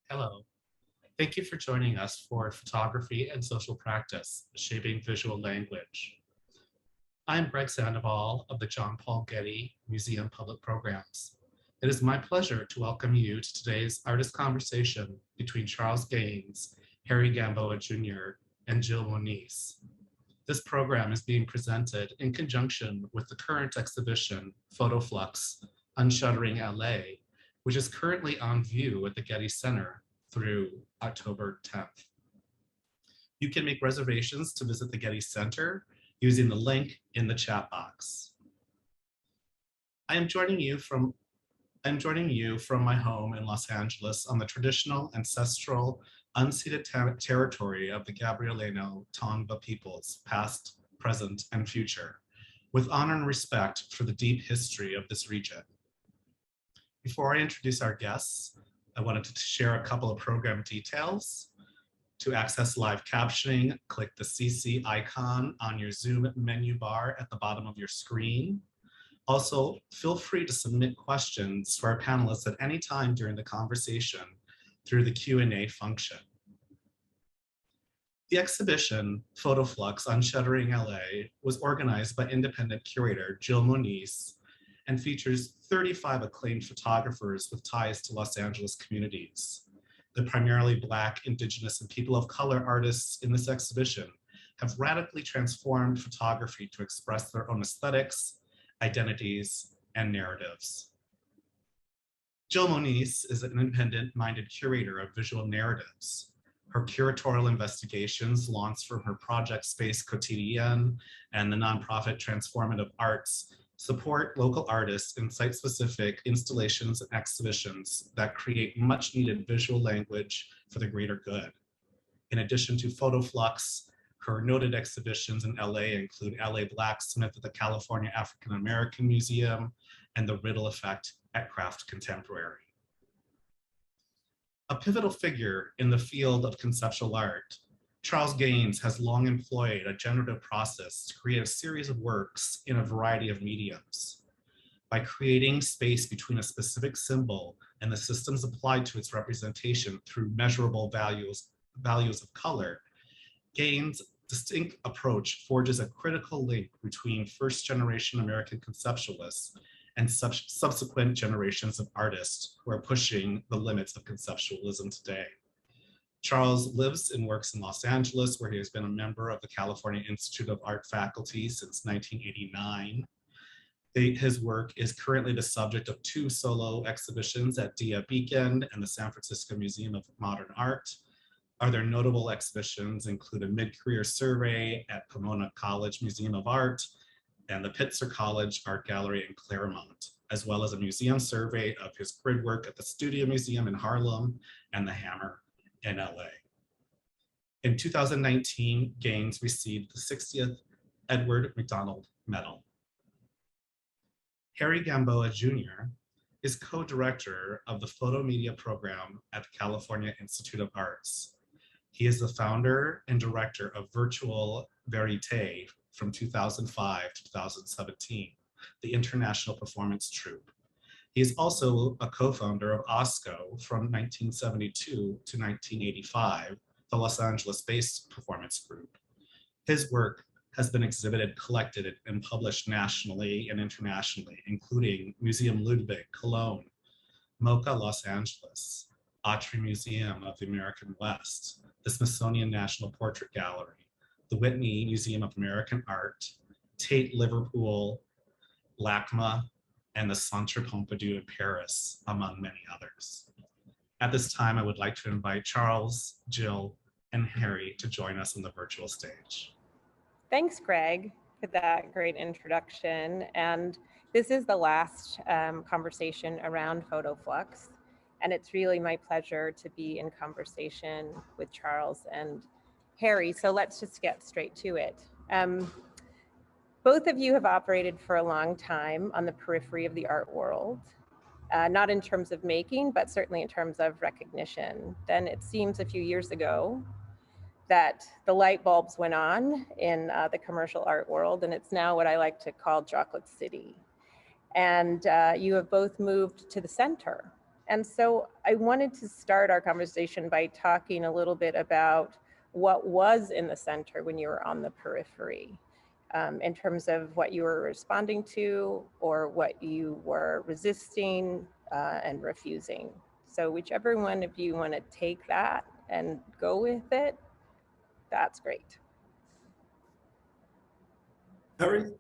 Hello. Thank you for joining us for Photography and Social Practice, Shaping Visual Language. I'm Greg Sandoval of the John Paul Getty Museum Public Programs. It is my pleasure to welcome you to today's artist conversation between Charles Gaines, Harry Gamboa Jr., and Jill Moniz. This program is being presented in conjunction with the current exhibition, Photoflux, Unshuttering LA, which is currently on view at the Getty Center through October 10th. You can make reservations to visit the Getty Center using the link in the chat box. I'm joining you from my home in Los Angeles on the traditional, ancestral, unceded territory of the Gabrielino Tongva peoples, past, present, and future, with honor and respect for the deep history of this region. Before I introduce our guests, I wanted to share a couple of program details. To access live captioning, click the CC icon on your Zoom menu bar at the bottom of your screen. Also, feel free to submit questions to our panelists at any time during the conversation through the Q&A function. The exhibition, Photoflux Unshuttering LA, was organized by independent curator Jill Moniz and features 35 acclaimed photographers with ties to Los Angeles communities. The primarily Black, Indigenous, and people of color artists in this exhibition have radically transformed photography to express their own aesthetics, identities, and narratives. Jill Moniz is an independent-minded curator of visual narratives. Her curatorial investigations launched from her project Space Quotidien and the nonprofit Transformative Arts support local artists in site-specific installations and exhibitions that create much-needed visual language for the greater good. In addition to Photoflux, her noted exhibitions in LA include LA Blacksmith at the California African American Museum and The Riddle Effect at Craft Contemporary. A pivotal figure in the field of conceptual art, Charles Gaines has long employed a generative process to create a series of works in a variety of mediums. By creating space between a specific symbol and the systems applied to its representation through measurable values of color, Gaines' distinct approach forges a critical link between first-generation American conceptualists and subsequent generations of artists who are pushing the limits of conceptualism today. Charles lives and works in Los Angeles, where he has been a member of the California Institute of Art faculty since 1989. His work is currently the subject of 2 solo exhibitions at Dia Beacon and the San Francisco Museum of Modern Art. Other notable exhibitions include a mid-career survey at Pomona College Museum of Art and the Pitzer College Art Gallery in Claremont, as well as a museum survey of his grid work at the Studio Museum in Harlem and the Hammer in LA. In 2019, Gaines received the 60th Edward McDonald Medal. Harry Gamboa Jr. is co-director of the Photo Media Program at the California Institute of Arts. He is the founder and director of Virtual Verite from 2005 to 2017, the international performance troupe. He is also a co-founder of OSCO from 1972 to 1985, the Los Angeles-based performance group. His work has been exhibited, collected, and published nationally and internationally, including Museum Ludwig, Cologne, MoCA, Los Angeles, Autry Museum of the American West, the Smithsonian National Portrait Gallery, the Whitney Museum of American Art, Tate Liverpool, LACMA, and the Centre Pompidou in Paris, among many others. At this time, I would like to invite Charles, Jill, and Harry to join us on the virtual stage. Thanks, Greg, for that great introduction. And this is the last conversation around Photoflux. And it's really my pleasure to be in conversation with Charles and Harry. So let's just get straight to it. Both of you have operated for a long time on the periphery of the art world, not in terms of making, but certainly in terms of recognition. Then it seems a few years ago that the light bulbs went on in the commercial art world, and it's now what I like to call Chocolate City. And you have both moved to the center And so I wanted to start our conversation by talking a little bit about what was in the center when you were on the periphery, in terms of what you were responding to or what you were resisting and refusing. So whichever one of you want to take that and go with it, that's great. Harry?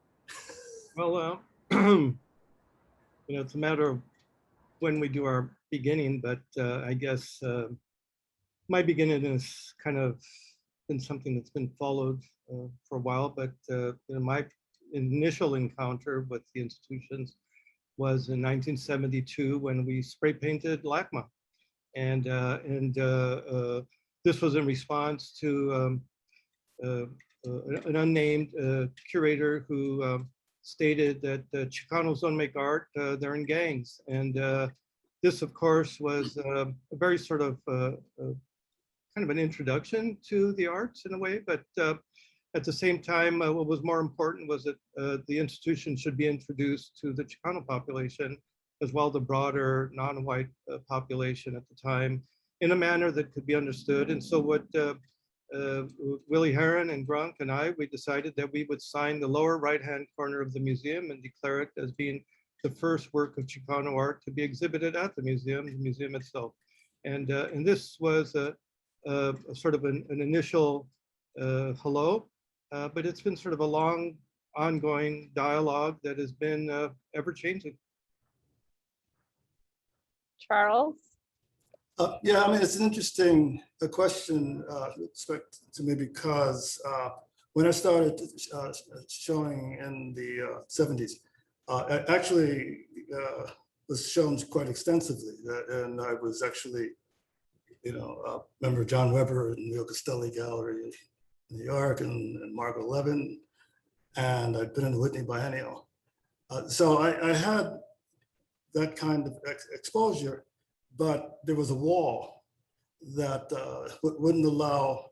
Well, it's a matter of when we do our beginning, but I guess my beginning is kind of been something that's been followed for a while, but my initial encounter with the institutions was in 1972 when we spray painted LACMA. And this was in response to an unnamed curator who stated that Chicanos don't make art, they're in gangs. And this, of course, was a very sort of kind of an introduction to the arts in a way, but at the same time, what was more important was that the institution should be introduced to the Chicano population, as well as the broader non-white population at the time, in a manner that could be understood. And so what Willie Heron and Grunk and we decided that we would sign the lower right-hand corner of the museum and declare it as being the first work of Chicano art to be exhibited at the museum itself. And this was a sort of an initial hello, but it's been sort of a long, ongoing dialogue that has been ever-changing. Charles? Yeah, I mean, it's an interesting question with respect to me because when I started showing in the 70s, I actually was shown quite extensively. And I was actually, a member of John Weber in the Castelli Gallery in New York and Margot Levin, and I'd been in the Whitney Biennial. So I had that kind of exposure, but there was a wall that wouldn't allow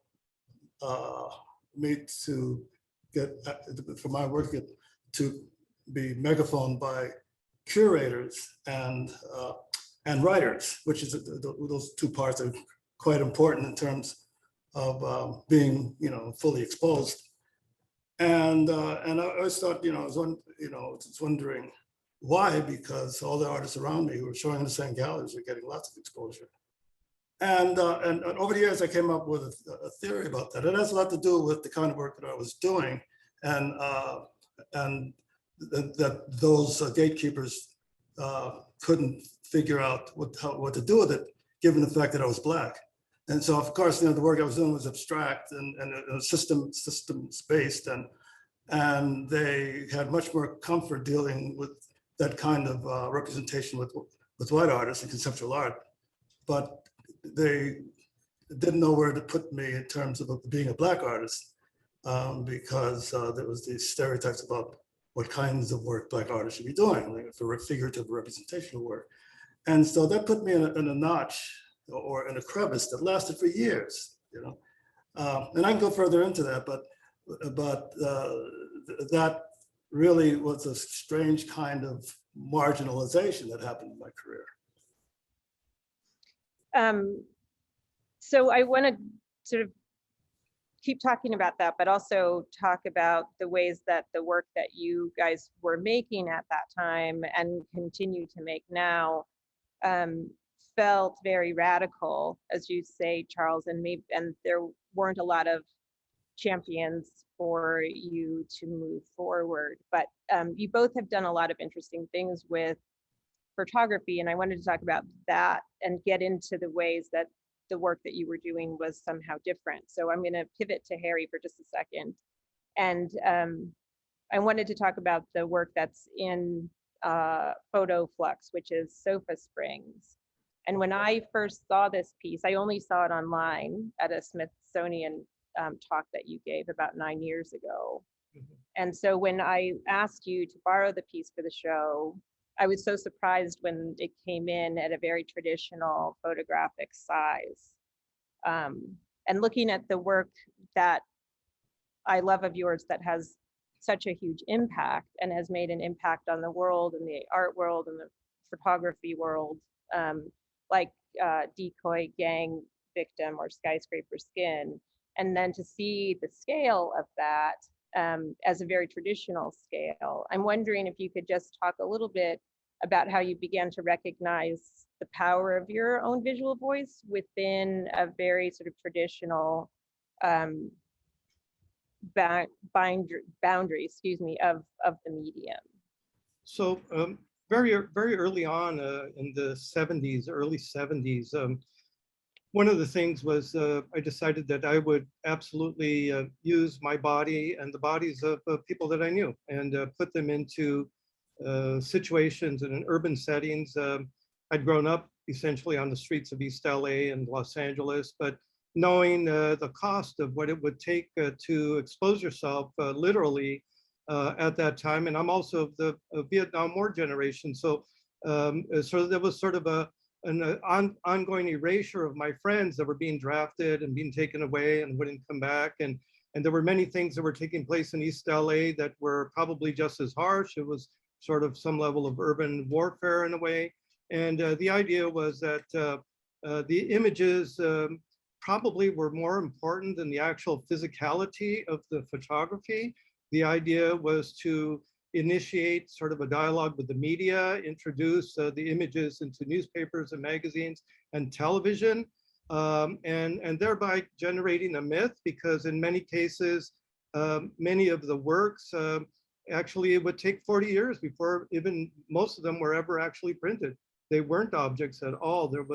me to get, for my work, to be megaphoned by curators and writers, which is those two parts are quite important in terms of being, fully exposed. And I always thought, I was wondering why, because all the artists around me who were showing in the same galleries were getting lots of exposure. And over the years, I came up with a theory about that. It has a lot to do with the kind of work that I was doing, and that those gatekeepers couldn't figure out what to do with it, given the fact that I was Black. And so, of course, the work I was doing was abstract and systems based, and they had much more comfort dealing with that kind of representation with white artists and conceptual art, but they didn't know where to put me in terms of being a Black artist, because there was these stereotypes about what kinds of work Black artists should be doing, like for figurative representational work. And so that put me in a notch or in a crevice that lasted for years, and I can go further into that, but that really was a strange kind of marginalization that happened in my career. So I want to sort of keep talking about that, but also talk about the ways that the work that you guys were making at that time and continue to make now felt very radical, as you say, Charles, and there weren't a lot of champions for you to move forward. But you both have done a lot of interesting things with photography, and I wanted to talk about that and get into the ways that the work that you were doing was somehow different. So I'm going to pivot to Harry for just a second. And I wanted to talk about the work that's in Photo Flux, which is Sofa Springs. And when I first saw this piece, I only saw it online at a Smithsonian talk that you gave about 9 years ago. Mm-hmm. And so when I asked you to borrow the piece for the show, I was so surprised when it came in at a very traditional photographic size. And looking at the work that I love of yours that has such a huge impact and has made an impact on the world and the art world and the photography world, like Decoy Gang Victim or Skyscraper Skin, and then to see the scale of that as a very traditional scale. I'm wondering if you could just talk a little bit about how you began to recognize the power of your own visual voice within a very sort of traditional boundary, of the medium. So very early on in the 70s, early 70s, one of the things was I decided that I would absolutely use my body and the bodies of people that I knew and put them into situations and in urban settings. I'd grown up essentially on the streets of East LA and Los Angeles, but knowing the cost of what it would take to expose yourself literally at that time. And I'm also of the Vietnam War generation. So there was sort of an ongoing erasure of my friends that were being drafted and being taken away and wouldn't come back. And there were many things that were taking place in East LA that were probably just as harsh. It was sort of some level of urban warfare in a way. And the idea was that the images probably were more important than the actual physicality of the photography. The idea was to initiate sort of a dialogue with the media, introduce the images into newspapers and magazines and television, and thereby generating a myth, because in many cases, many of the works, actually it would take 40 years before even most of them were ever actually printed. They weren't objects at all. It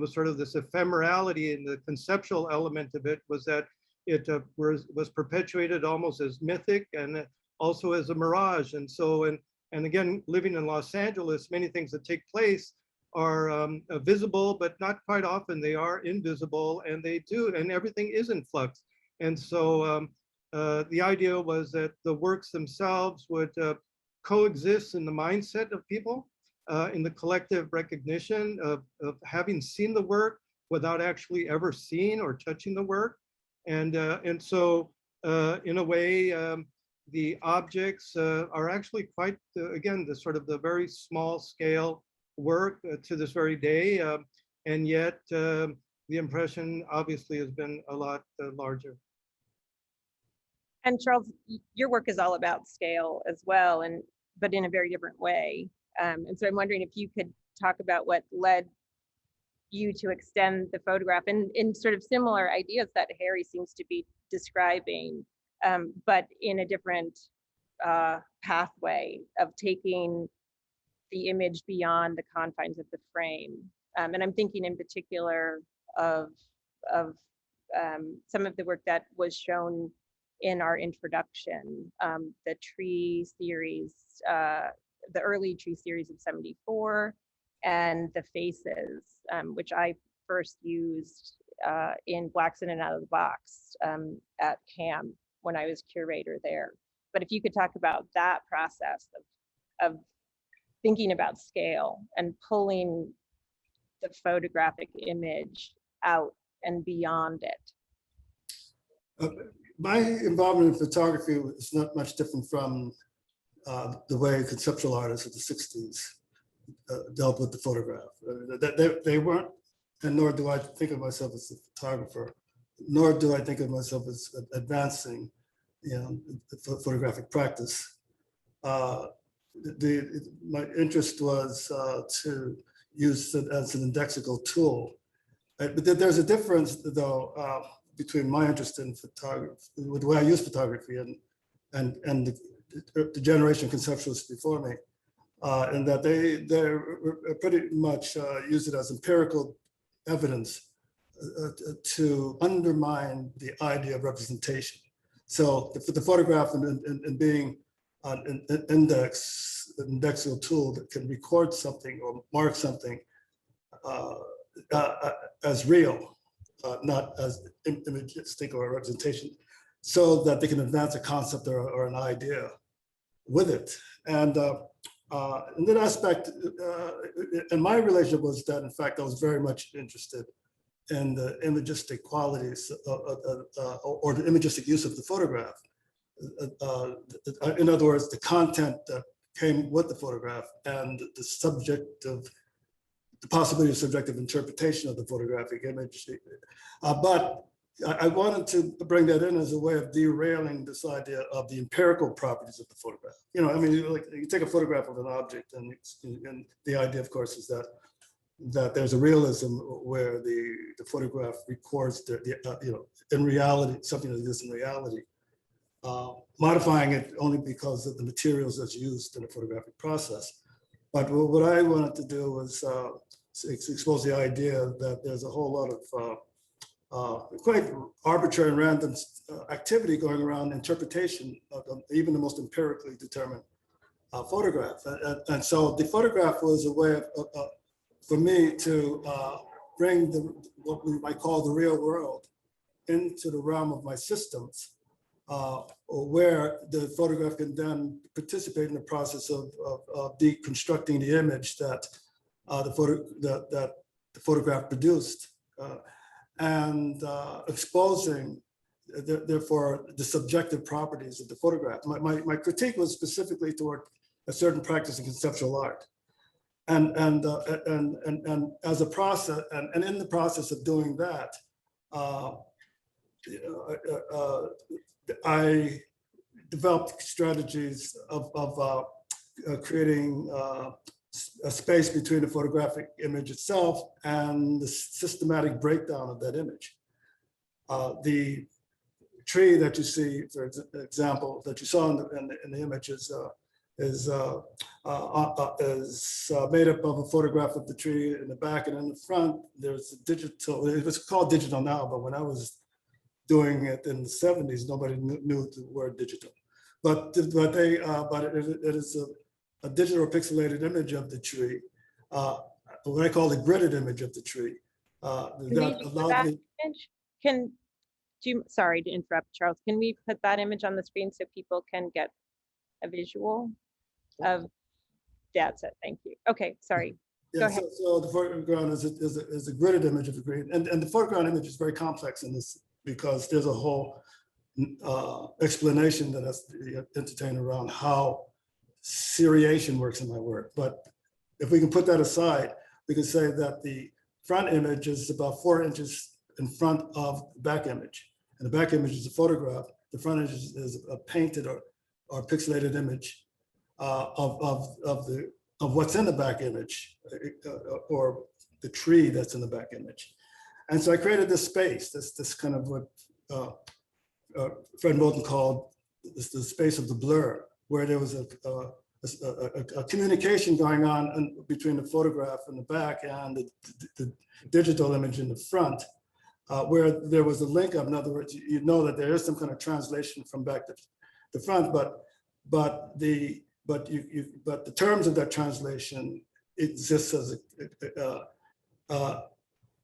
was sort of this ephemerality, and the conceptual element of it was that it was perpetuated almost as mythic and also as a mirage. And so, and again, living in Los Angeles, many things that take place are visible, but not quite often they are invisible, and they do, and everything is in flux. And so the idea was that the works themselves would coexist in the mindset of people, in the collective recognition of having seen the work without actually ever seeing or touching the work. And so in a way, the objects are actually quite, again, the sort of the very small scale work to this very day. And yet the impression obviously has been a lot larger. And Charles, your work is all about scale as well, but in a very different way. And so I'm wondering if you could talk about what led you to extend the photograph in sort of similar ideas that Harry seems to be describing, but in a different pathway of taking the image beyond the confines of the frame. And I'm thinking in particular of some of the work that was shown in our introduction, the tree series, the early tree series of '74, and the faces, which I first used in Blacks In and Out of the Box at CAM when I was curator there. But if you could talk about that process of thinking about scale and pulling the photographic image out and beyond it. My involvement in photography is not much different from the way conceptual artists of the 60s dealt with the photograph. They weren't, and nor do I think of myself as a photographer, nor do I think of myself as advancing, the photographic practice. My interest was to use it as an indexical tool. But there's a difference, though, between my interest in photography, with the way I use photography, and the generation of conceptualists before me, in that they pretty much use it as empirical evidence to undermine the idea of representation. So the photograph and being an indexical tool that can record something or mark something as real, not as imagistic or a representation, so that they can advance a concept or an idea with it. And in that aspect, and my relationship was that, in fact, I was very much interested in the imagistic qualities or the imagistic use of the photograph. In other words, the content that came with the photograph and the subjective the possibility of subjective interpretation of the photographic image. But I wanted to bring that in as a way of derailing this idea of the empirical properties of the photograph. You know, I mean, like you take a photograph of an object, and the idea, of course, is that there's a realism where the photograph records you know, in reality, something that exists in reality, modifying it only because of the materials that's used in the photographic process. But what I wanted to do was expose the idea that there's a whole lot of quite arbitrary and random activity going around interpretation of even the most empirically determined photograph. And so the photograph was a way for me to bring what we might call the real world into the realm of my systems, where the photograph can then participate in the process of deconstructing the image that the photograph produced, and exposing, therefore, the subjective properties of the photograph. My critique was specifically toward a certain practice in conceptual art. And as a process, and in the process of doing that, I developed strategies of creating a space between the photographic image itself and the systematic breakdown of that image. The tree that you see, for example, that you saw in the image is made up of a photograph of the tree in the back, and in the front there's a digital. It was called digital now, but when I was doing it in the 70s, nobody knew the word digital. But it is a digital pixelated image of the tree, what I call the gridded image of the tree. That allowed me. Sorry to interrupt, Charles. Can we put that image on the screen so people can get a visual of? That's it. Thank you. Okay, sorry. Yeah, so the foreground is a gridded image of the green, and the foreground image is very complex in this because there's a whole explanation that has to be entertained around how seriation works in my work. But if we can put that aside, we can say that the front image is about 4 inches in front of the back image, and the back image is a photograph. The front image is a painted or pixelated image of what's in the back image, or the tree that's in the back image. And so I created this space, this kind of what Fred Moulton called the space of the blur, where there was a communication going on between the photograph in the back and the digital image in the front, where there was a link up. In other words, you know that there is some kind of translation from back to the front, but the terms of that translation exists as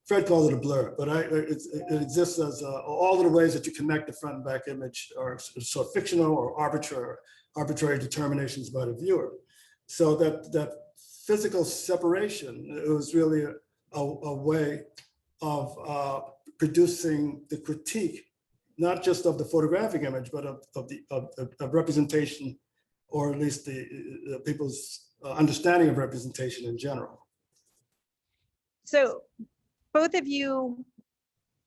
Fred called it a blur, but it exists as all of the ways that you connect the front and back image are sort of fictional or arbitrary determinations by the viewer. So that physical separation, it was really a way of producing the critique, not just of the photographic image, but of representation, or at least the people's understanding of representation in general. So both of you,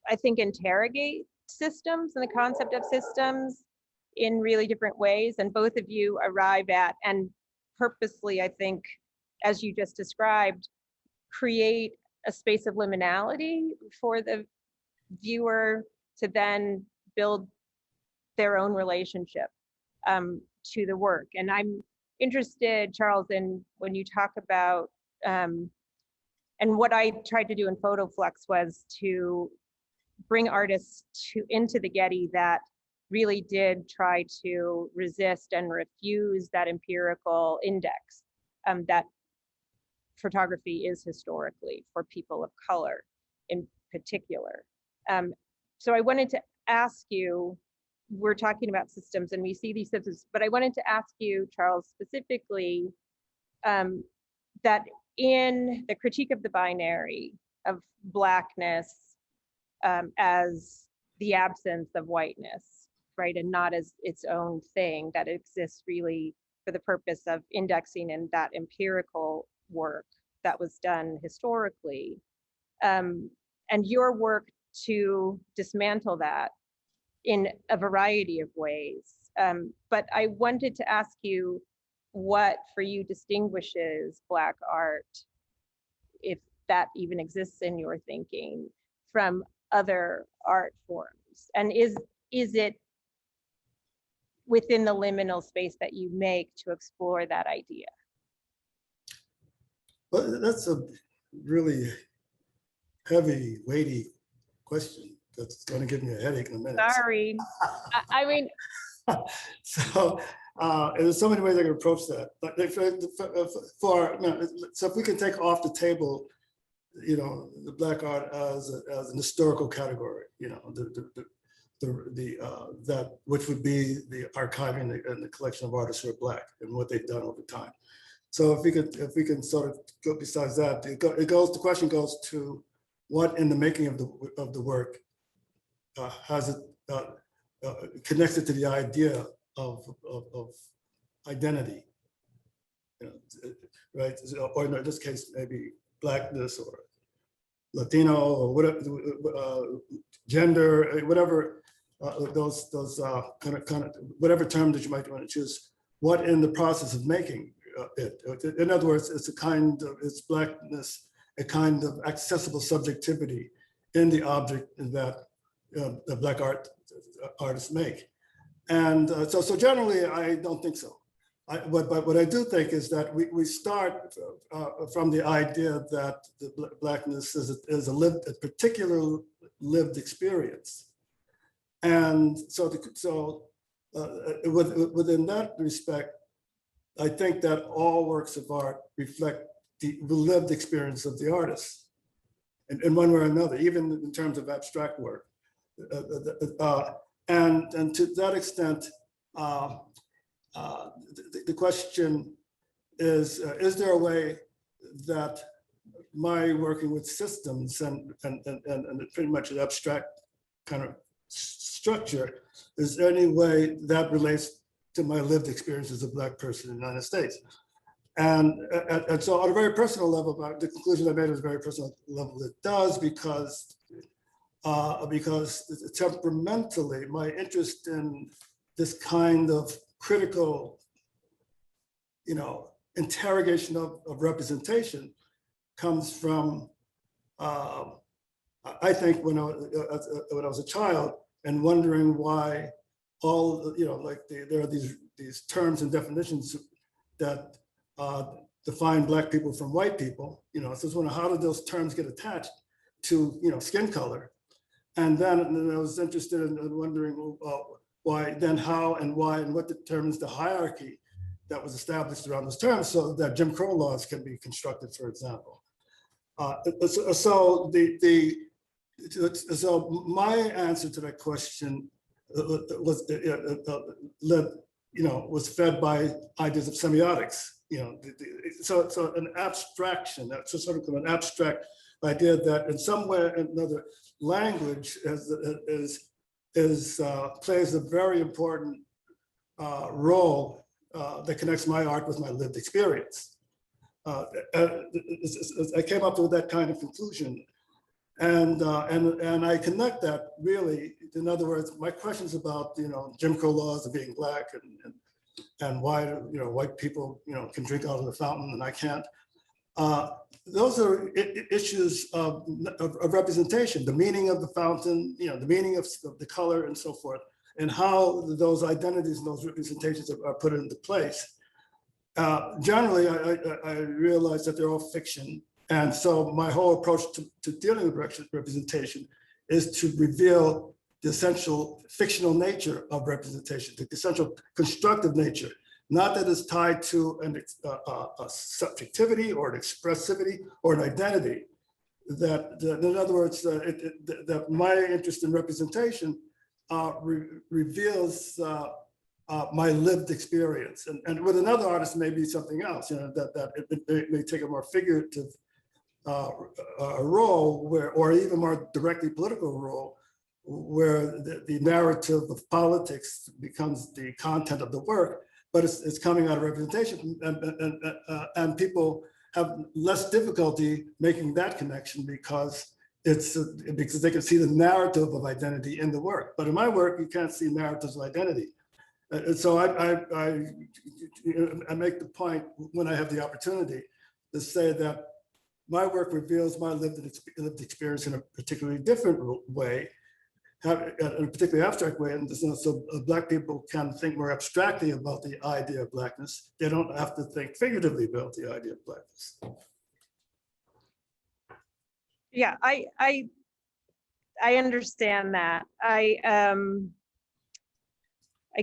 I think, interrogate systems and the concept of systems in really different ways, and both of you arrive at, and purposely, I think, as you just described, create a space of liminality for the viewer to then build their own relationship to the work. And I'm interested, Charles, in when you talk about, and what I tried to do in PhotoFlux was to bring artists into the Getty that really did try to resist and refuse that empirical index that photography is historically for people of color in particular. So I wanted to ask you, we're talking about systems and we see these systems, but I wanted to ask you, Charles, specifically, that in the critique of the binary of Blackness as the absence of whiteness, right, and not as its own thing, that exists really for the purpose of indexing in that empirical work, that was done historically, and your work to dismantle that in a variety of ways. But I wanted to ask you what for you distinguishes Black art, if that even exists in your thinking, from other art forms, and is it within the liminal space that you make to explore that idea? Well, that's a really heavy, weighty question that's going to give me a headache in a minute. Sorry. I mean, So there's so many ways I can approach that. But so if we can take off the table, the Black art as an historical category, that which would be the archiving and the collection of artists who are Black and what they've done over time. So if we can sort of go besides that, the question goes to what in the making of the work has it connected to the idea of identity, right? Or in this case, maybe Blackness or Latino or whatever, gender, whatever those kind of whatever term that you might want to choose. What in the process of making it? In other words, it's Blackness, a kind of accessible subjectivity in the object that the Black artists make. And so generally, I don't think so. But what I do think is that we start from the idea that the Blackness is a particular lived experience. And so within that respect, I think that all works of art reflect the lived experience of the artist in one way or another, even in terms of abstract work. And to that extent, the question is there a way that my working with systems and pretty much an abstract kind of structure, is there any way that relates to my lived experience as a Black person in the United States? And so on a very personal level, the conclusion I made was a very personal level. It does because temperamentally, my interest in this kind of critical, interrogation of representation comes from, I think, when I was a child, and wondering why all, there are these terms and definitions that define Black people from white people. So it's wondering, how did those terms get attached to, skin color? And then I was interested in wondering why, then how and why, and what determines the hierarchy that was established around those terms, so that Jim Crow laws can be constructed, for example. So my answer to that question was fed by ideas of semiotics. So an abstraction, that's sort of an abstract idea that in some way or another, language plays a very important role that connects my art with my lived experience. I came up with that kind of conclusion, and I connect that really. In other words, my questions about Jim Crow laws of being Black and why white people can drink out of the fountain and I can't. Those are issues of representation, the meaning of the fountain, the meaning of the color and so forth, and how those identities and those representations are put into place. Generally, I realize that they're all fiction. And so my whole approach to dealing with representation is to reveal the essential fictional nature of representation, the essential constructive nature, not that it's tied to a subjectivity or an expressivity or an identity. That in other words, that my interest in representation reveals my lived experience, and with another artist maybe something else. That it may take a more figurative role, or even more directly political role, where the narrative of politics becomes the content of the work, but it's coming out of representation, and people have less difficulty making that connection because because they can see the narrative of identity in the work. But in my work, you can't see narratives of identity. And so I make the point when I have the opportunity to say that my work reveals my lived experience in a particularly different way, in a particularly abstract way. And so Black people can think more abstractly about the idea of Blackness. They don't have to think figuratively about the idea of Blackness. Yeah, I understand that. I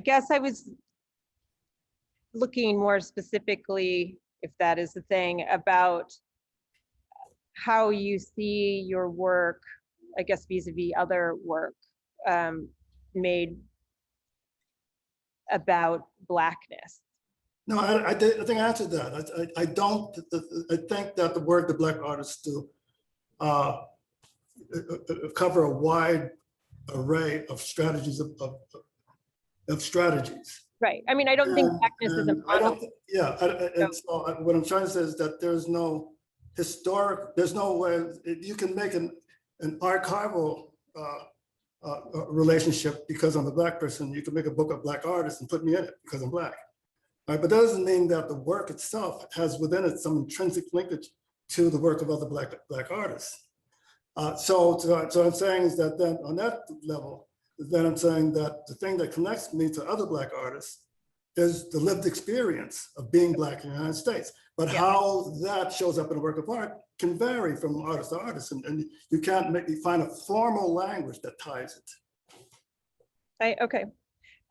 guess I was looking more specifically, if that is the thing, about how you see your work, I guess, vis-a-vis other work made about Blackness. No, I think I answered that. I don't. I think that the work that Black artists do cover a wide array of strategies of strategies. Right. I mean, I don't think Blackness is a model. And so what I'm trying to say is that there's no there's no way you can make an archival relationship because I'm a Black person. You can make a book of Black artists and put me in it because I'm Black. Right? But that doesn't mean that the work itself has within it some intrinsic linkage to the work of other Black artists. So I'm saying is that then on that level, then I'm saying that the thing that connects me to other Black artists is the lived experience of being Black in the United States. But how that shows up in a work of art can vary from artist to artist, and you can't find a formal language that ties it. Okay.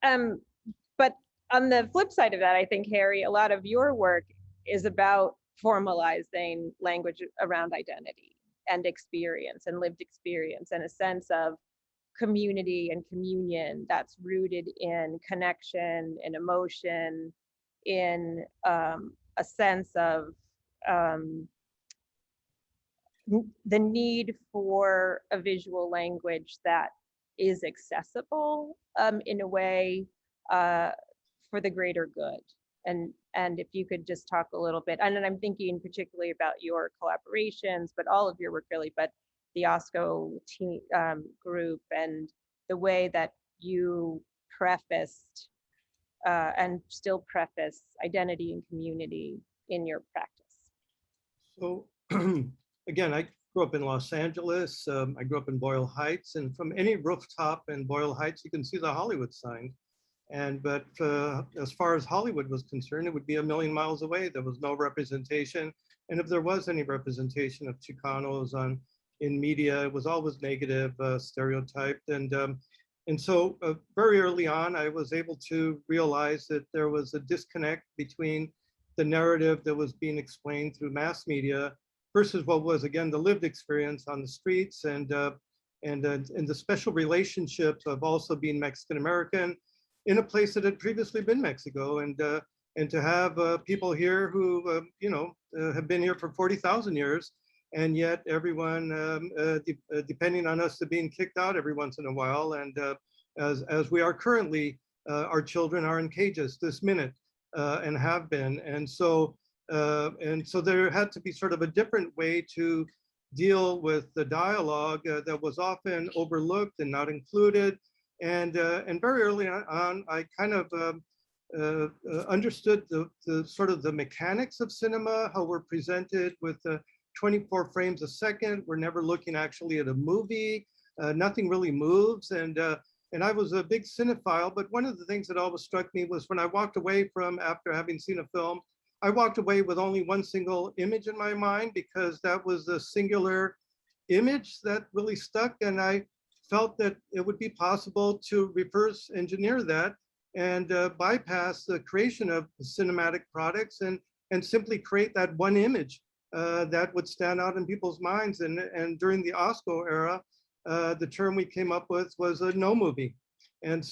But on the flip side of that, I think, Harry, a lot of your work is about formalizing language around identity and experience and lived experience and a sense of community and communion that's rooted in connection and emotion, in a sense of the need for a visual language that is accessible in a way for the greater good. And if you could just talk a little bit, and then I'm thinking particularly about your collaborations, but all of your work really, but the OSCO team, group, and the way that you prefaced and still preface identity and community in your practice. So again, I grew up in Los Angeles. I grew up in Boyle Heights, and from any rooftop in Boyle Heights, you can see the Hollywood sign. But as far as Hollywood was concerned, it would be a million miles away. There was no representation. And if there was any representation of Chicanos in media, it was always negative, stereotyped. And so very early on, I was able to realize that there was a disconnect between the narrative that was being explained through mass media versus what was, again, the lived experience on the streets and the special relationship of also being Mexican-American in a place that had previously been Mexico, and to have people here who have been here for 40,000 years, and yet everyone, depending on us, to being kicked out every once in a while, and as we are currently, our children are in cages this minute, and have been, and so there had to be sort of a different way to deal with the dialogue that was often overlooked and not included. And very early on, I kind of understood the sort of the mechanics of cinema, how we're presented with 24 frames a second. We're never looking actually at a movie. Nothing really moves. And I was a big cinephile, but one of the things that always struck me was when I walked away after having seen a film, I walked away with only one single image in my mind, because that was the singular image that really stuck. And I felt that it would be possible to reverse engineer that and bypass the creation of cinematic products and simply create that one image that would stand out in people's minds. And during the OSCO era, the term we came up with was a no movie. And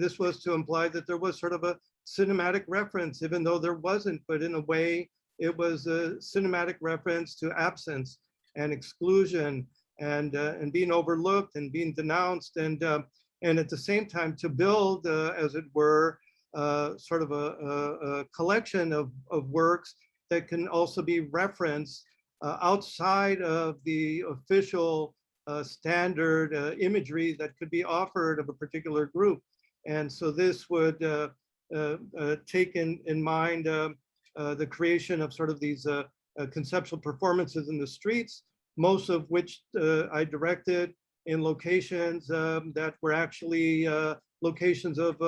this was to imply that there was sort of a cinematic reference, even though there wasn't, but in a way, it was a cinematic reference to absence and exclusion and being overlooked and being denounced, and at the same time to build, as it were, sort of a collection of works that can also be referenced outside of the official standard imagery that could be offered of a particular group. And so this would take in mind the creation of sort of these conceptual performances in the streets, most of which I directed in locations that were actually locations of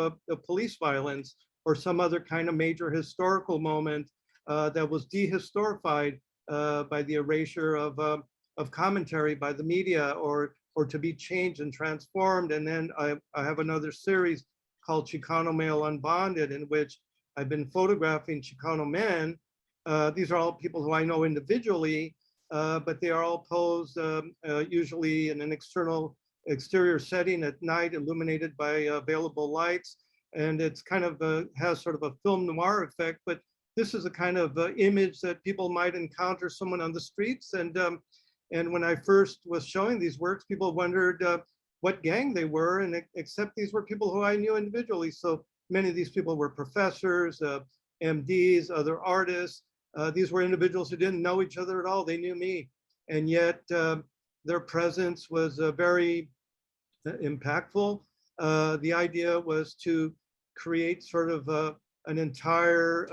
police violence or some other kind of major historical moment that was dehistorified by the erasure of commentary by the media, or to be changed and transformed. And then I have another series called Chicano Male Unbonded, in which I've been photographing Chicano men. These are all people who I know individually, but they are all posed usually in an exterior setting at night, illuminated by available lights. And it's kind of has sort of a film noir effect, but this is a kind of image that people might encounter someone on the streets. And when I first was showing these works, people wondered what gang they were, and except these were people who I knew individually. So many of these people were professors, MDs, other artists. These were individuals who didn't know each other at all. They knew me. And yet their presence was very impactful. The idea was to create sort of an entire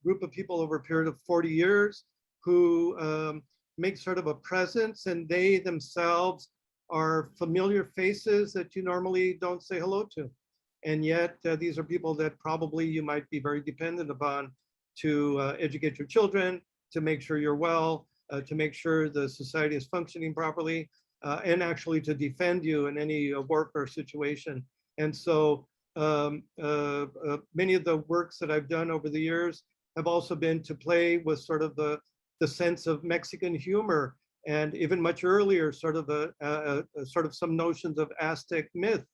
group of people over a period of 40 years who make sort of a presence, and they themselves are familiar faces that you normally don't say hello to. And yet these are people that probably you might be very dependent upon to educate your children, to make sure you're well, to make sure the society is functioning properly, and actually to defend you in any warfare situation. And so many of the works that I've done over the years have also been to play with sort of the sense of Mexican humor, and even much earlier, sort of some notions of Aztec myth,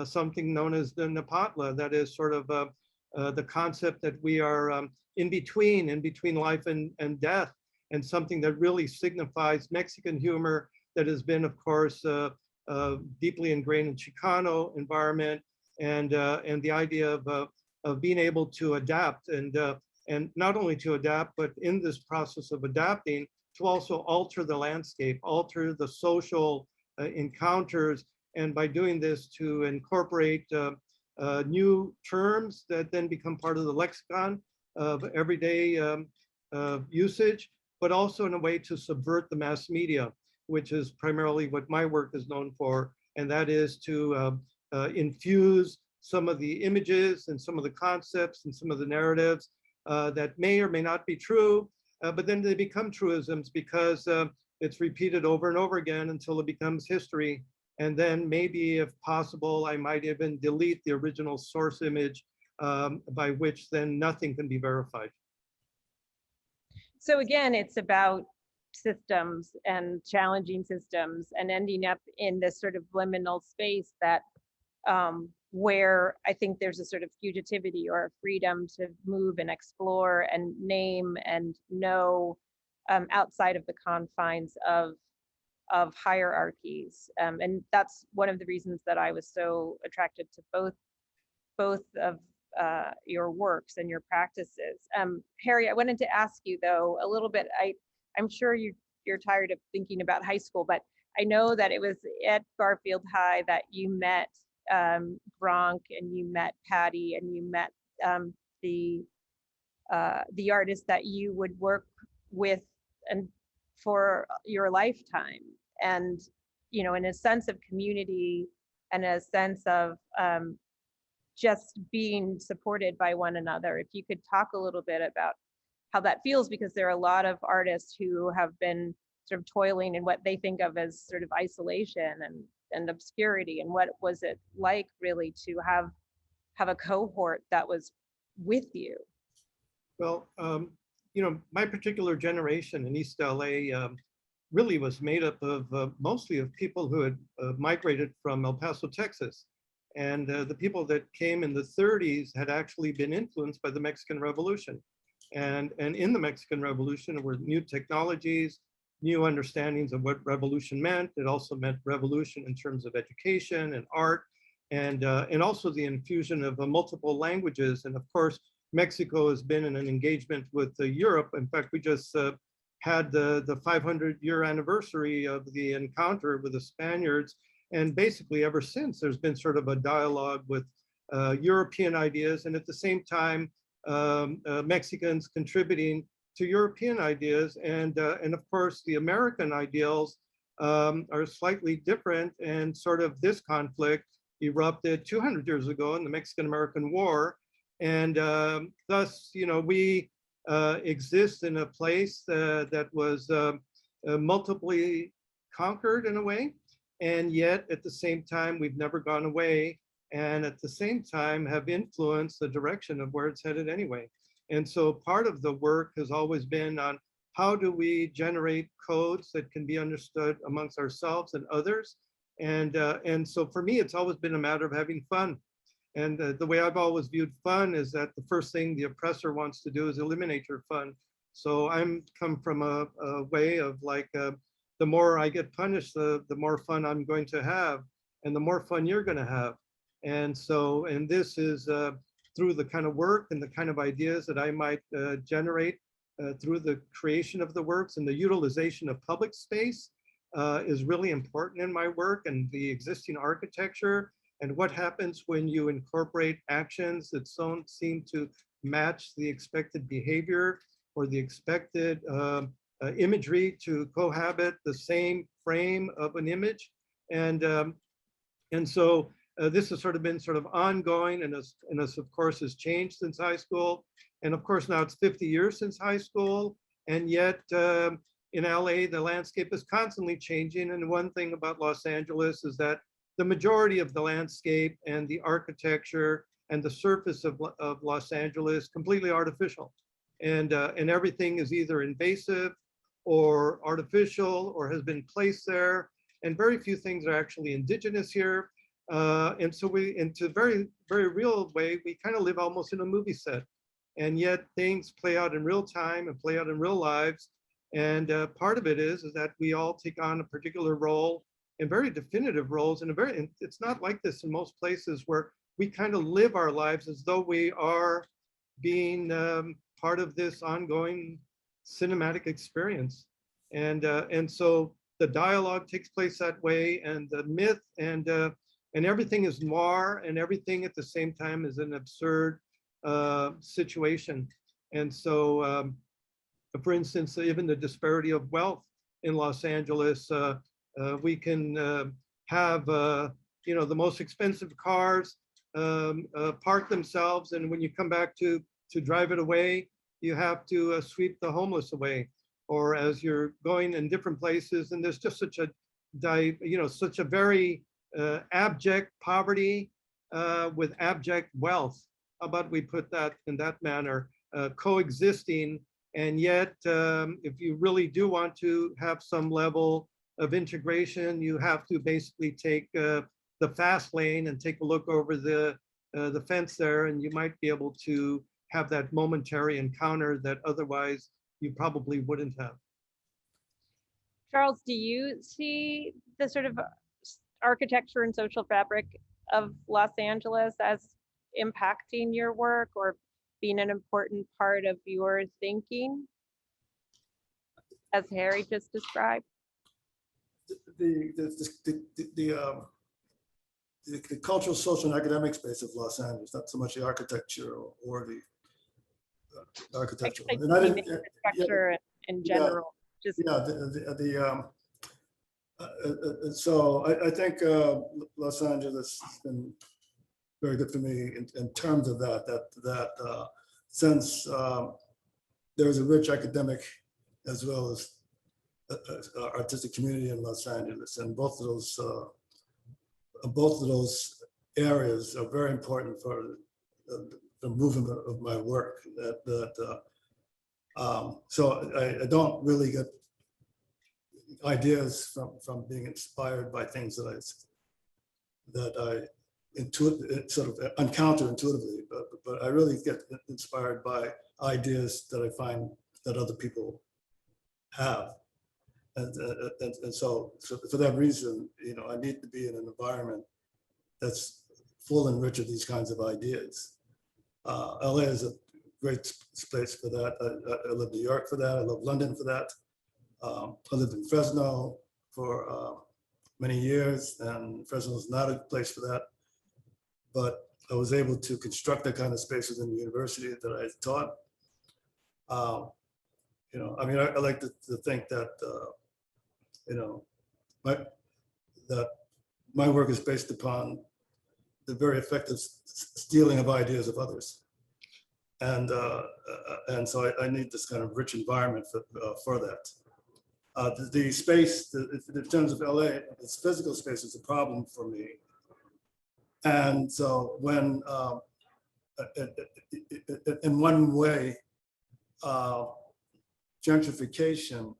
something known as the Nepantla, that is sort of the concept that we are in between life and death, and something that really signifies Mexican humor that has been, of course, deeply ingrained in Chicano environment, and the idea of being able to adapt, and not only to adapt, but in this process of adapting, to also alter the landscape, alter the social encounters, and by doing this to incorporate new terms that then become part of the lexicon of everyday usage, but also in a way to subvert the mass media, which is primarily what my work is known for, and that is to infuse some of the images and some of the concepts and some of the narratives that may or may not be true, but then they become truisms because it's repeated over and over again until it becomes history. And then maybe, if possible, I might even delete the original source image, by which then nothing can be verified. So again, it's about systems and challenging systems and ending up in this sort of liminal space that where I think there's a sort of fugitivity or a freedom to move and explore and name and know outside of the confines of hierarchies. And that's one of the reasons that I was so attracted to both of your works and your practices. Harry, I wanted to ask you though a little bit, I'm sure you're tired of thinking about high school, but I know that it was at Garfield High that you met Gronk, and you met Patty, and you met the artists that you would work with and for your lifetime. And you know, in a sense of community and a sense of just being supported by one another. If you could talk a little bit about how that feels, because there are a lot of artists who have been sort of toiling in what they think of as sort of isolation and obscurity. And what was it like really to have a cohort that was with you? Well, you know, my particular generation in East LA really was made up of mostly of people who had migrated from El Paso, Texas. And the people that came in the 30s had actually been influenced by the Mexican Revolution. And in the Mexican Revolution, there were new technologies, new understandings of what revolution meant. It also meant revolution in terms of education and art, and also the infusion of multiple languages. And of course, Mexico has been in an engagement with Europe. In fact, we just had the 500-year anniversary of the encounter with the Spaniards. And basically ever since, there's been sort of a dialogue with European ideas, and at the same time, Mexicans contributing to European ideas. And of course, the American ideals are slightly different, and sort of this conflict erupted 200 years ago in the Mexican-American War. And thus, we exist in a place that was multiply conquered in a way. And yet at the same time, we've never gone away. And at the same time have influenced the direction of where it's headed anyway. And so part of the work has always been on how do we generate codes that can be understood amongst ourselves and others. And so for me, it's always been a matter of having fun. And the way I've always viewed fun is that the first thing the oppressor wants to do is eliminate your fun. So I'm come from a way of like, the more I get punished, the more fun I'm going to have, and the more fun you're going to have. And so, and this is through the kind of work and the kind of ideas that I might generate through the creation of the works, and the utilization of public space is really important in my work, and the existing architecture, and what happens when you incorporate actions that don't seem to match the expected behavior or the expected imagery to cohabit the same frame of an image. And so this has sort of been sort of ongoing, and as of course has changed since high school. And of course now it's 50 years since high school, and yet in LA, the landscape is constantly changing. And one thing about Los Angeles is that the majority of the landscape and the architecture and the surface of Los Angeles completely artificial. And everything is either invasive or artificial or has been placed there. And very few things are actually indigenous here. And so into a very, very real way, we kind of live almost in a movie set. And yet things play out in real time and play out in real lives. And part of it is that we all take on a particular role, and very definitive roles. And it's not like this in most places, where we kind of live our lives as though we are being part of this ongoing cinematic experience. And so the dialogue takes place that way, and the myth, and everything is noir, and everything at the same time is an absurd situation. And so, for instance, even the disparity of wealth in Los Angeles, we can have the most expensive cars park themselves, and when you come back to drive it away, you have to sweep the homeless away. Or as you're going in different places, and there's just such a very abject poverty with abject wealth. How about we put that in that manner, coexisting? And yet, if you really do want to have some level of integration, you have to basically take the fast lane and take a look over the fence there, and you might be able to have that momentary encounter that otherwise you probably wouldn't have. Charles, do you see the sort of architecture and social fabric of Los Angeles as impacting your work or being an important part of your thinking, as Harry just described? The cultural, social, and academic space of Los Angeles, not so much the architecture or the architecture. Like And I didn't, infrastructure in general. Just so I think Los Angeles has been very good for me in terms of that since there's a rich academic as well as artistic community in Los Angeles, and both of those areas are very important for the movement of my work. So I don't really get ideas from being inspired by things that I sort of encounter intuitively, but I really get inspired by ideas that I find that other people have. And so for that reason, I need to be in an environment that's full and rich of these kinds of ideas. LA is great space for that. I love New York for that. I love London for that. I lived in Fresno for many years, and Fresno is not a place for that. But I was able to construct that kind of space within the university that I taught. You know, I mean, I like to think that, you know, that my work is based upon the very effective stealing of ideas of others. And so I need this kind of rich environment for that. The space, in terms of LA, this physical space is a problem for me. And so when, in one way, gentrification,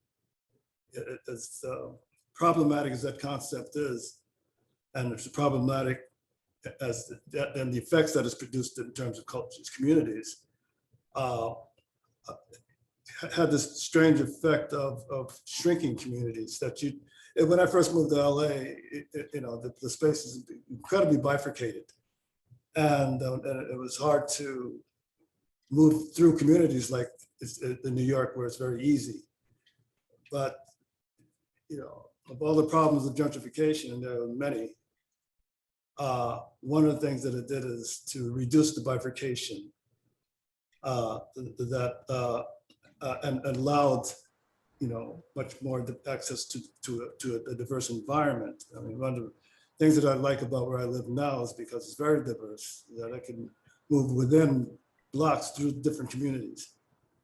as problematic as that concept is, and it's problematic as and the effects that it's produced in terms of cultures, communities, had this strange effect of shrinking communities that you, when I first moved to LA, you know, the space is incredibly bifurcated. And it was hard to move through communities like in New York, where it's very easy. But, you know, of all the problems of gentrification, and there are many, one of the things that it did is to reduce the bifurcation and allowed, you know, much more access to a diverse environment. I mean, one of the things that I like about where I live now is because it's very diverse, that I can move within blocks through different communities.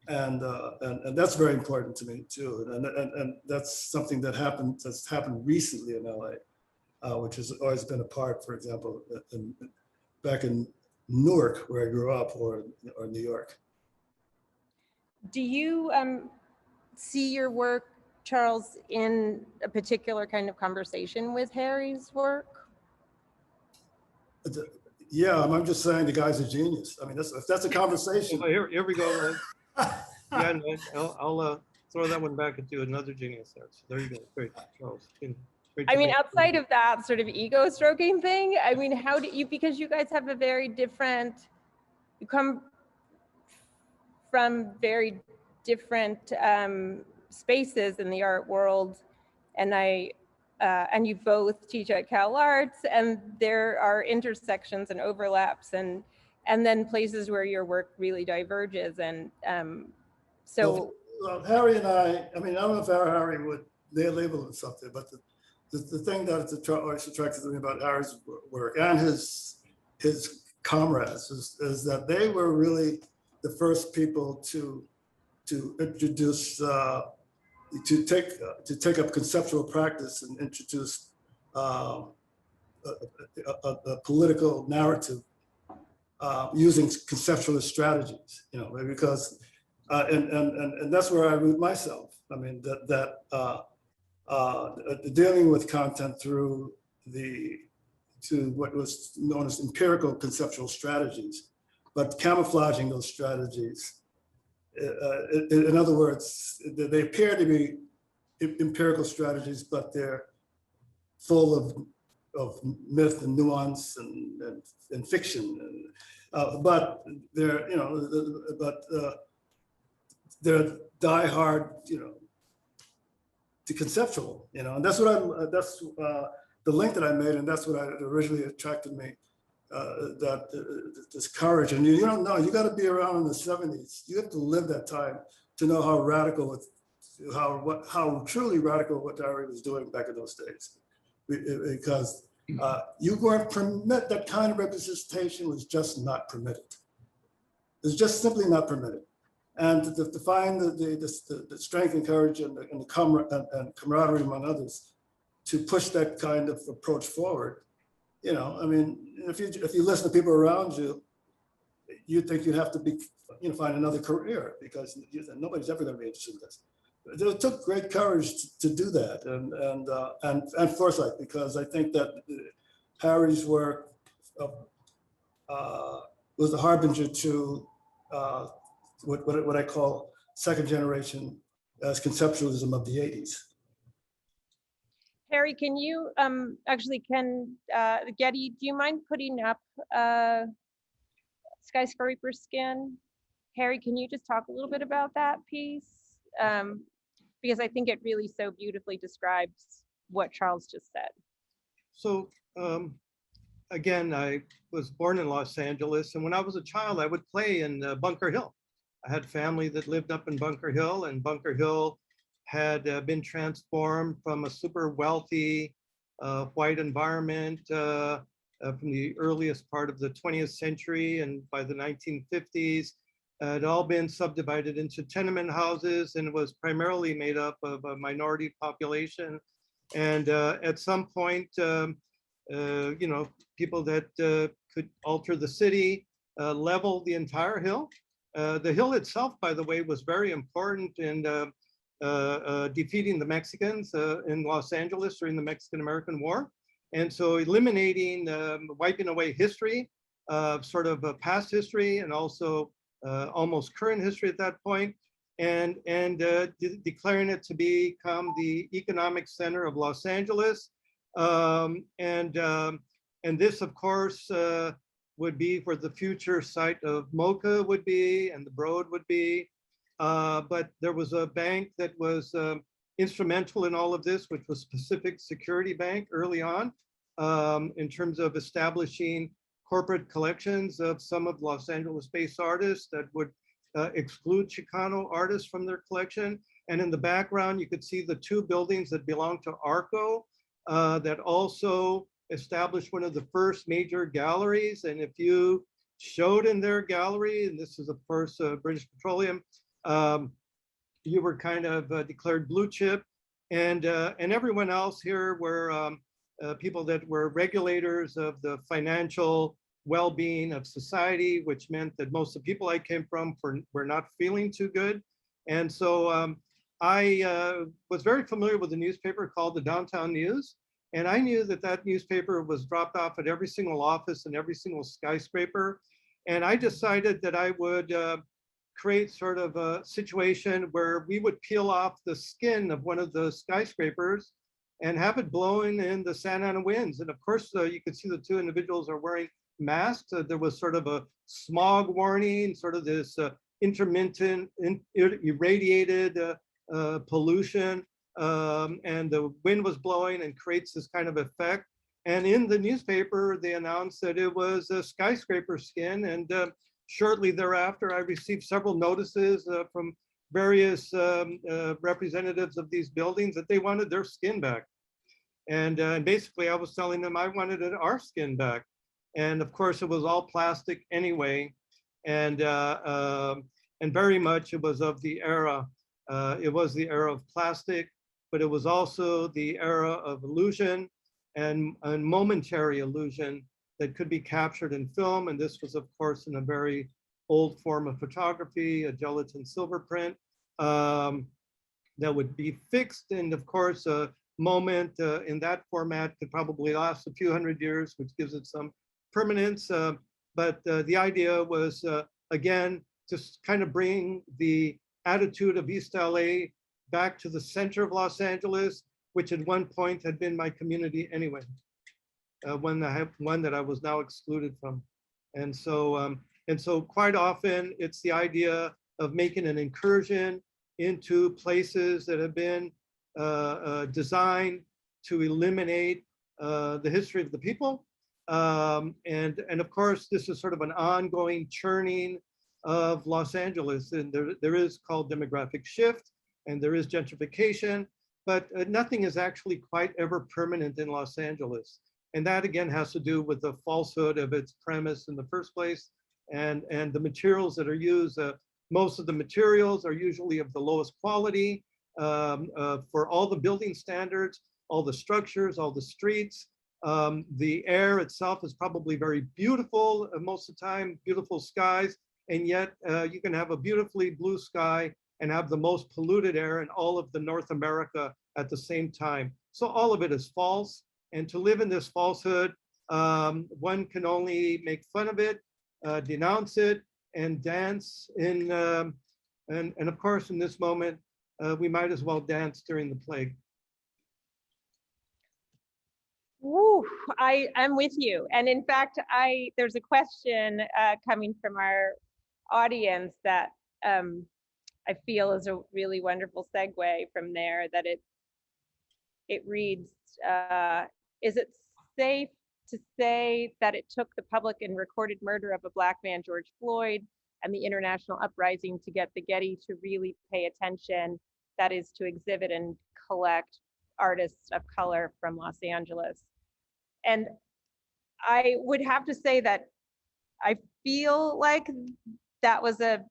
And that's very important to me too. And that's something that's happened recently in LA, which has always been a part, for example, back in Newark, where I grew up, or New York. Do you see your work, Charles, in a particular kind of conversation with Harry's work? Yeah, I'm just saying the guy's a genius. I mean, that's a conversation. Oh, here we go. Yeah, no, I'll throw that one back into another genius there. So there you go. Great, Charles. Great I mean, debate. outside of that sort of ego stroking thing, I mean, how do you, because you guys have a very different, you come from very different spaces in the art world, and you both teach at Cal Arts, and there are intersections and overlaps, and then places where your work really diverges, and so. Well, Harry and I mean, I don't know if Harry would label it something, but the thing that always attracted to me about Harry's work and his comrades is that they were really the first people to introduce, to take up conceptual practice and introduce a political narrative using conceptualist strategies, you know, because and that's where I root myself. I mean, dealing with content through what was known as empirical conceptual strategies, but camouflaging those strategies. In other words, they appear to be empirical strategies, but they're full of myth and nuance and fiction. But they're, you know, they're diehard, you know, to conceptual, you know, and that's what that's the link that I made, and that's what originally attracted me. This courage, and you don't know, you got to be around in the 70s. You have to live that time to know how radical, how truly radical what Harry was doing back in those days, because you weren't permitted. That kind of representation was just not permitted. It's just simply not permitted. And to find the strength and courage and the camaraderie among others to push that kind of approach forward. You know, I mean, if you listen to people around you, you think you'd have to be, you know, find another career, because nobody's ever going to be interested in this. It took great courage to do that, and foresight, because I think that Harry's work was the harbinger to what I call second generation as conceptualism of the 80s. Harry, can you Getty, do you mind putting up Skyscraper Skin? Harry, can you just talk a little bit about that piece? Because I think it really so beautifully describes what Charles just said. So again, I was born in Los Angeles, and when I was a child, I would play in Bunker Hill. I had family that lived up in Bunker Hill, and Bunker Hill had been transformed from a super wealthy white environment from the earliest part of the 20th century, and by the 1950s, it had all been subdivided into tenement houses and was primarily made up of a minority population. And at some point, you know, people that could alter the city, level the entire hill. The hill itself, by the way, was very important in defeating the Mexicans in Los Angeles during the Mexican-American War. And so eliminating, wiping away history, sort of past history, and also almost current history at that point, and declaring it to become the economic center of Los Angeles. And this, of course, would be where the future site of MoCA would be and the Broad would be. But there was a bank that was instrumental in all of this, which was Pacific Security Bank early on, in terms of establishing corporate collections of some of Los Angeles-based artists that would exclude Chicano artists from their collection. And in the background, you could see the two buildings that belong to ARCO that also established one of the first major galleries. And if you showed in their gallery, and this is of course British Petroleum, you were kind of declared blue chip. And everyone else here were people that were regulators of the financial well-being of society, which meant that most of the people I came from were not feeling too good. And so I was very familiar with a newspaper called the Downtown News. And I knew that that newspaper was dropped off at every single office and every single skyscraper. And I decided that I would create sort of a situation where we would peel off the skin of one of the skyscrapers and have it blowing in the Santa Ana winds. And of course, you could see the two individuals are wearing masks. There was sort of a smog warning, sort of this intermittent, irradiated pollution. And the wind was blowing and creates this kind of effect. And in the newspaper, they announced that it was a skyscraper skin. And shortly thereafter, I received several notices from various representatives of these buildings that they wanted their skin back. And basically, I was telling them I wanted our skin back. And of course, it was all plastic anyway. And very much it was of the era. It was the era of plastic, but it was also the era of illusion and momentary illusion that could be captured in film. And this was, of course, in a very old form of photography, a gelatin silver print that would be fixed. And of course, a moment in that format could probably last a few hundred years, which gives it some permanence. But the idea was, again, to kind of bring the attitude of East LA back to the center of Los Angeles, which at one point had been my community anyway, one that I was now excluded from. And so quite often it's the idea of making an incursion into places that have been designed to eliminate the history of the people. And of course, this is sort of an ongoing churning of Los Angeles. And there is called demographic shift, and there is gentrification, but nothing is actually quite ever permanent in Los Angeles. And that again has to do with the falsehood of its premise in the first place, and the materials that are used. Most of the materials are usually of the lowest quality for all the building standards, all the structures, all the streets. The air itself is probably very beautiful most of the time, beautiful skies, and yet you can have a beautifully blue sky and have the most polluted air in all of the North America at the same time. So all of it is false. And to live in this falsehood, one can only make fun of it, denounce it, and dance in, and of course, in this moment, we might as well dance during the plague. Woo, I'm with you. And in fact, there's a question coming from our audience that I feel is a really wonderful segue from there, that it reads, is it safe to say that it took the public and recorded murder of a Black man, George Floyd, and the international uprising to get the Getty to really pay attention, that is to exhibit and collect artists of color from Los Angeles? And I would have to say that I feel like that was a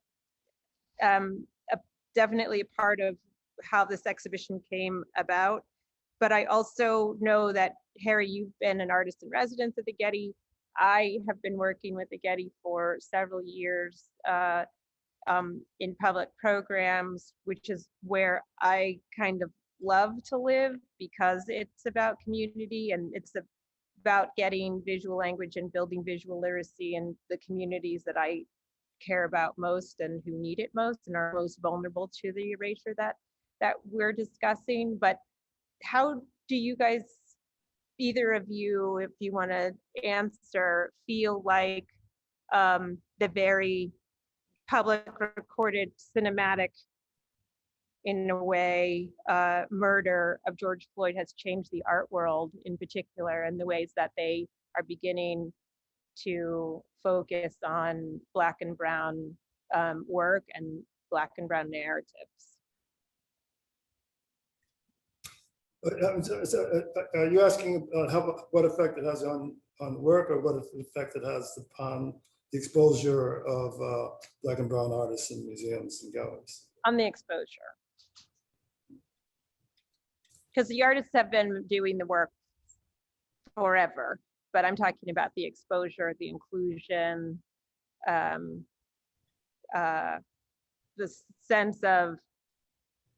definitely a part of how this exhibition came about. But I also know that, Harry, you've been an artist in residence at the Getty. I have been working with the Getty for several years in public programs, which is where I kind of love to live, because it's about community and it's about getting visual language and building visual literacy in the communities that I care about most and who need it most and are most vulnerable to the erasure that we're discussing. But how do you guys, either of you, if you want to answer, feel like the very public recorded cinematic, in a way, murder of George Floyd has changed the art world in particular, and the ways that they are beginning to focus on Black and Brown work and Black and Brown narratives? Are you asking what effect it has on work, or what effect it has upon the exposure of Black and Brown artists in museums and galleries? On the exposure. Because the artists have been doing the work forever, but I'm talking about the exposure, the inclusion, the sense of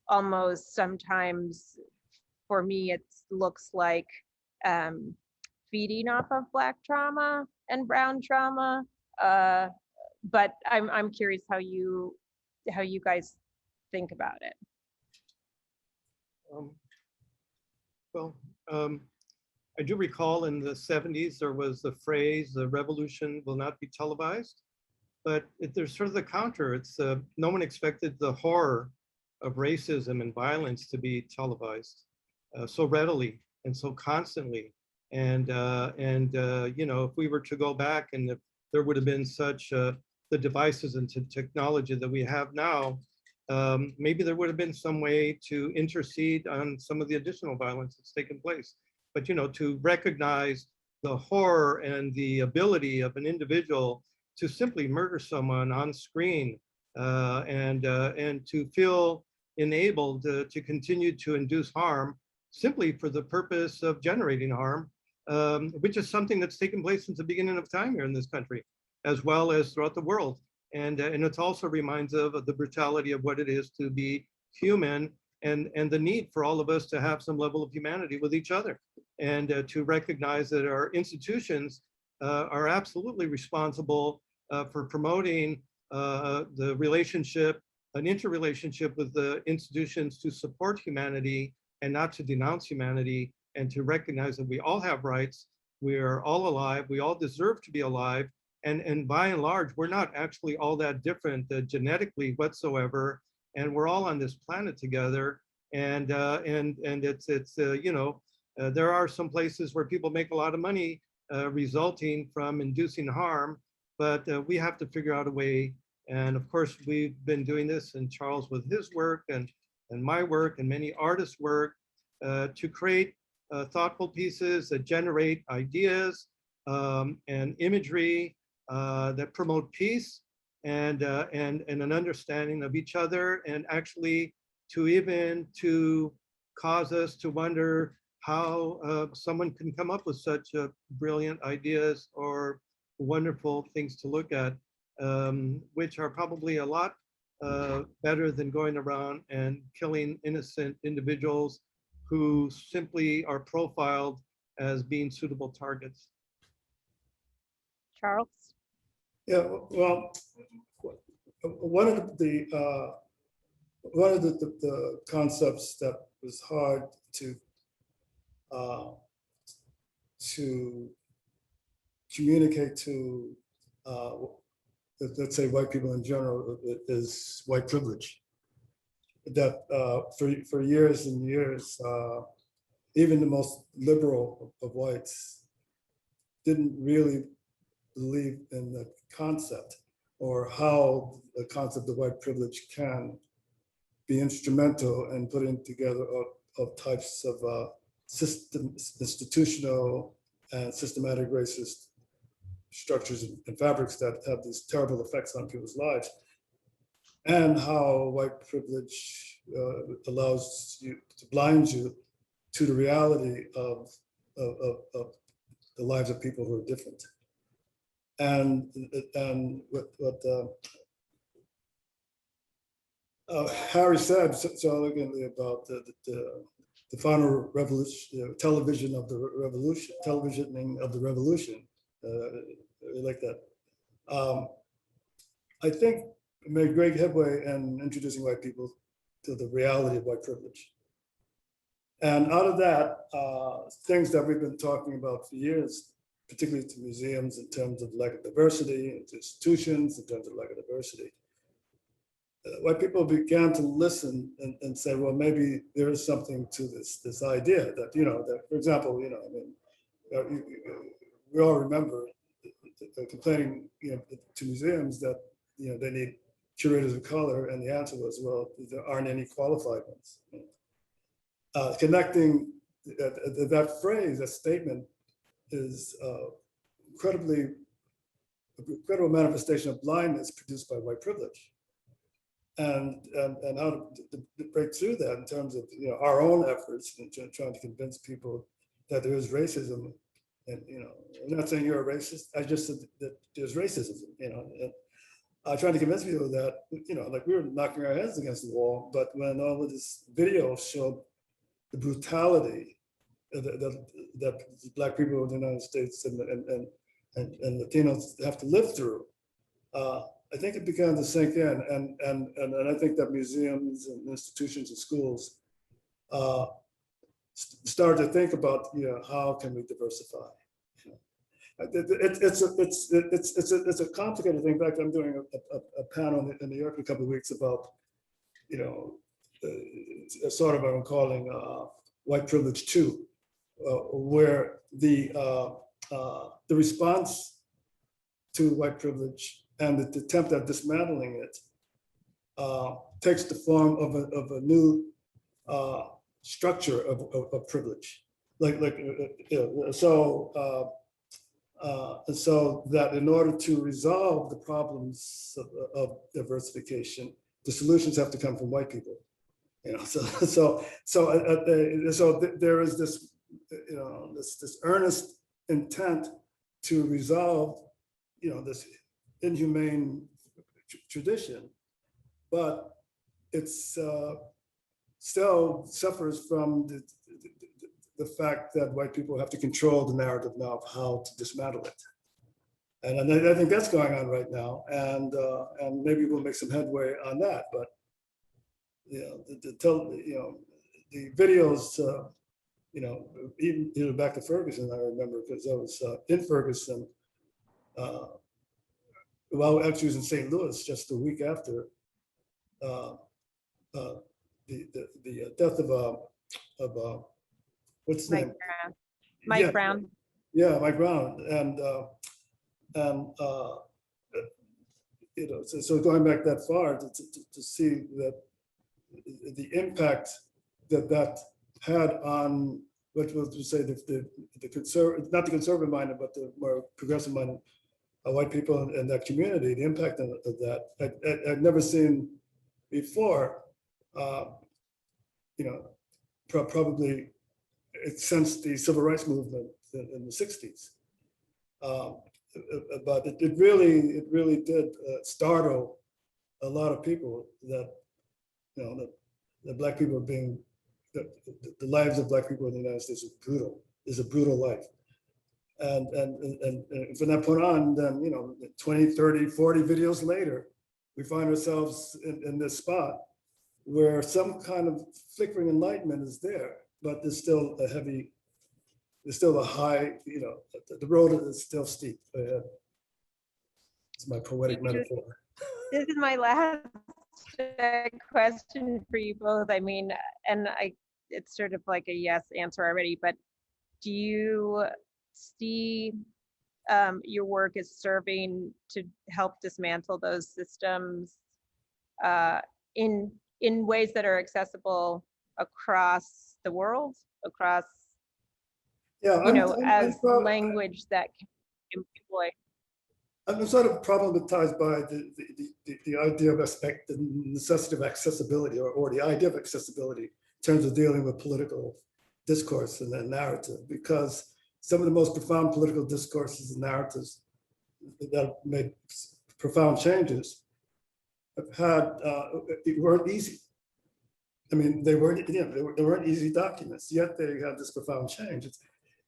almost sometimes, for me, it looks like feeding off of Black trauma and Brown trauma. But I'm curious how you guys think about it. I do recall in the 70s, there was the phrase, the revolution will not be televised, but there's sort of the counter. It's no one expected the horror of racism and violence to be televised so readily and so constantly. And you know, if we were to go back and if there would have been such the devices and technology that we have now, maybe there would have been some way to intercede on some of the additional violence that's taken place. But, you know, to recognize the horror and the ability of an individual to simply murder someone on screen and to feel enabled to continue to induce harm simply for the purpose of generating harm, which is something that's taken place since the beginning of time here in this country, as well as throughout the world. And it also reminds of the brutality of what it is to be human, and the need for all of us to have some level of humanity with each other, and to recognize that our institutions are absolutely responsible for promoting the relationship, an interrelationship with the institutions to support humanity and not to denounce humanity, and to recognize that we all have rights, we are all alive, we all deserve to be alive. And by and large, we're not actually all that different genetically whatsoever, and we're all on this planet together. And it's you know, there are some places where people make a lot of money resulting from inducing harm, but we have to figure out a way. And of course, we've been doing this, and Charles with his work and my work and many artists' work to create thoughtful pieces that generate ideas and imagery that promote peace and an understanding of each other, and actually to cause us to wonder how someone can come up with such brilliant ideas or wonderful things to look at, which are probably a lot better than going around and killing innocent individuals who simply are profiled as being suitable targets. Charles? Yeah, well, one of the concepts that was hard to communicate to let's say white people in general, is white privilege. That for years and years, even the most liberal of whites didn't really believe in the concept or how the concept of white privilege can be instrumental in putting together of types of institutional and systematic racist structures and fabrics that have these terrible effects on people's lives, and how white privilege allows you to blind you to the reality of the lives of people who are different. And what Harry said so elegantly about the final revolution, television of the revolution, televisioning of the revolution, like that. I think it made great headway in introducing white people to the reality of white privilege. And out of that, things that we've been talking about for years, particularly to museums in terms of lack of diversity, and to institutions in terms of lack of diversity, white people began to listen and say, well, maybe there is something to this idea that, that, for example, we all remember complaining, to museums that, they need curators of color, and the answer was, well, there aren't any qualified ones. Connecting that phrase, that statement, is incredible manifestation of blindness produced by white privilege. And how to break through that in terms of our own efforts in trying to convince people that there is racism. And I'm not saying you're a racist. I just said that there's racism. And trying to convince people that like we were knocking our heads against the wall. But when all of this video showed the brutality that Black people in the United States and Latinos have to live through, I think it began to sink in, and I think that museums and institutions and schools started to think about, how can we diversify? It's a complicated thing. In fact, I'm doing a panel in New York in a couple of weeks about, sort of what I'm calling white privilege 2, where the response to white privilege and the attempt at dismantling it takes the form of a new structure of privilege. So that in order to resolve the problems of diversification, the solutions have to come from white people. So there is this, this earnest intent to resolve, this inhumane tradition, but it's still suffers from the fact that white people have to control the narrative now of how to dismantle it. And I think that's going on right now, and maybe we'll make some headway on that. But the videos, even back to Ferguson, I remember, because I was in Ferguson. Well, actually, was in St. Louis just a week after the death of what's his name? Mike Brown. Yeah, Mike Brown, and so going back that far to see that the impact that had on what was to say the conservative, not the conservative minded, but the more progressive minded white people in that community, the impact of that I'd never seen before. Probably since the civil rights movement in the 60s. But it really did startle a lot of people that, that Black people are being, the lives of Black people in the United States is a brutal life. And from that point on, then, 20, 30, 40 videos later, we find ourselves in this spot where some kind of flickering enlightenment is there, but there's still a high, the road is still steep ahead. It's my poetic metaphor. This is my last question for you both. I mean, it's sort of like a yes answer already, but do you see your work as serving to help dismantle those systems in ways that are accessible across the world, across, Yeah, as language that can employ? I'm sort of problematized by the idea of the necessity of accessibility, or the idea of accessibility in terms of dealing with political discourse and then narrative, because some of the most profound political discourses and narratives that made profound changes have had, it weren't easy. I mean, they weren't easy documents, yet they had this profound change.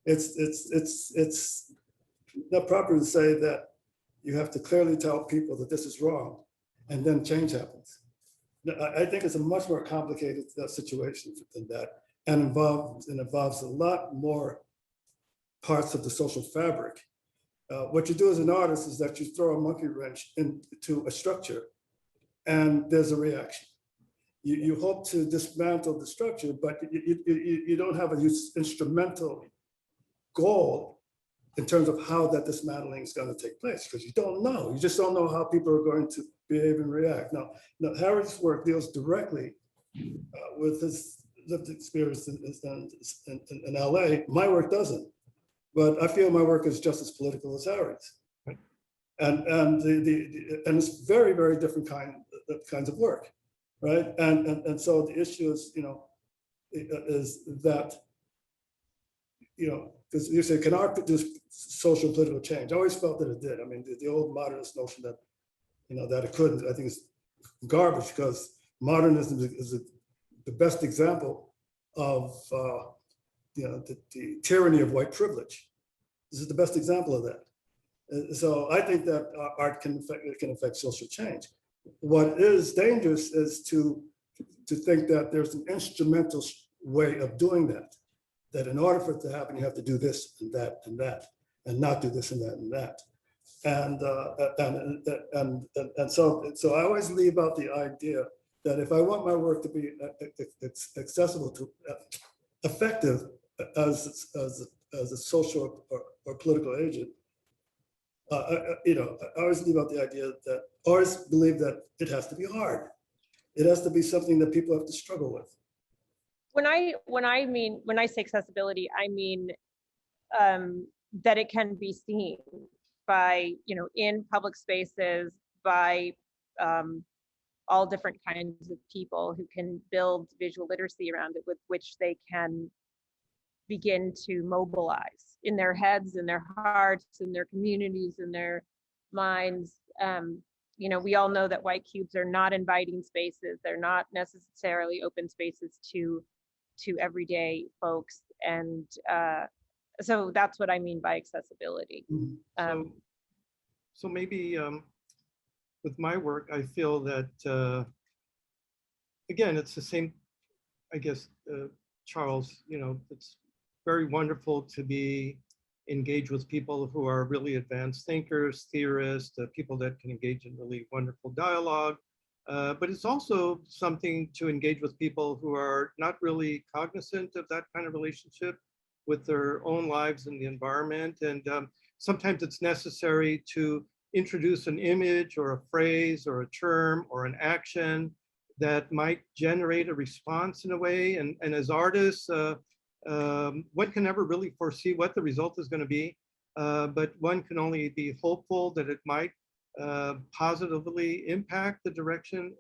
It's not proper to say that you have to clearly tell people that this is wrong, and then change happens. I think it's a much more complicated situation than that, and involves a lot more parts of the social fabric. What you do as an artist is that you throw a monkey wrench into a structure, and there's a reaction. You hope to dismantle the structure, but you don't have an instrumental goal in terms of how that dismantling is going to take place, because you don't know. You just don't know how people are going to behave and react. Now Harry's work deals directly with his lived experience in LA. My work doesn't, but I feel my work is just as political as Harry's. And it's very, very different kinds of work, right? And so the issue is, is that, because you say, can art produce social and political change? I always felt that it did. I mean, the old modernist notion that, that it couldn't, I think is garbage, because modernism is the best example of, the tyranny of white privilege. This is the best example of that. So I think that art can affect social change. What is dangerous is to think that there's an instrumental way of doing that. That in order for it to happen, you have to do this and that and that, and not do this and that and that. And so I always leave out the idea that if I want my work to be accessible to, effective as a social or political agent, I always leave out the idea that artists believe that it has to be hard. It has to be something that people have to struggle with. When I say accessibility, I mean that it can be seen by, in public spaces, by all different kinds of people who can build visual literacy around it, with which they can begin to mobilize in their heads, in their hearts, in their communities, in their minds. We all know that white cubes are not inviting spaces. They're not necessarily open spaces to everyday folks. And so that's what I mean by accessibility. So maybe with my work, I feel that, again, it's the same, I guess, Charles, it's very wonderful to be engaged with people who are really advanced thinkers, theorists, people that can engage in really wonderful dialogue. But it's also something to engage with people who are not really cognizant of that kind of relationship with their own lives and the environment. And sometimes it's necessary to introduce an image or a phrase or a term or an action that might generate a response in a way. And as artists, one can never really foresee what the result is going to be, but one can only be hopeful that it might positively impact the direction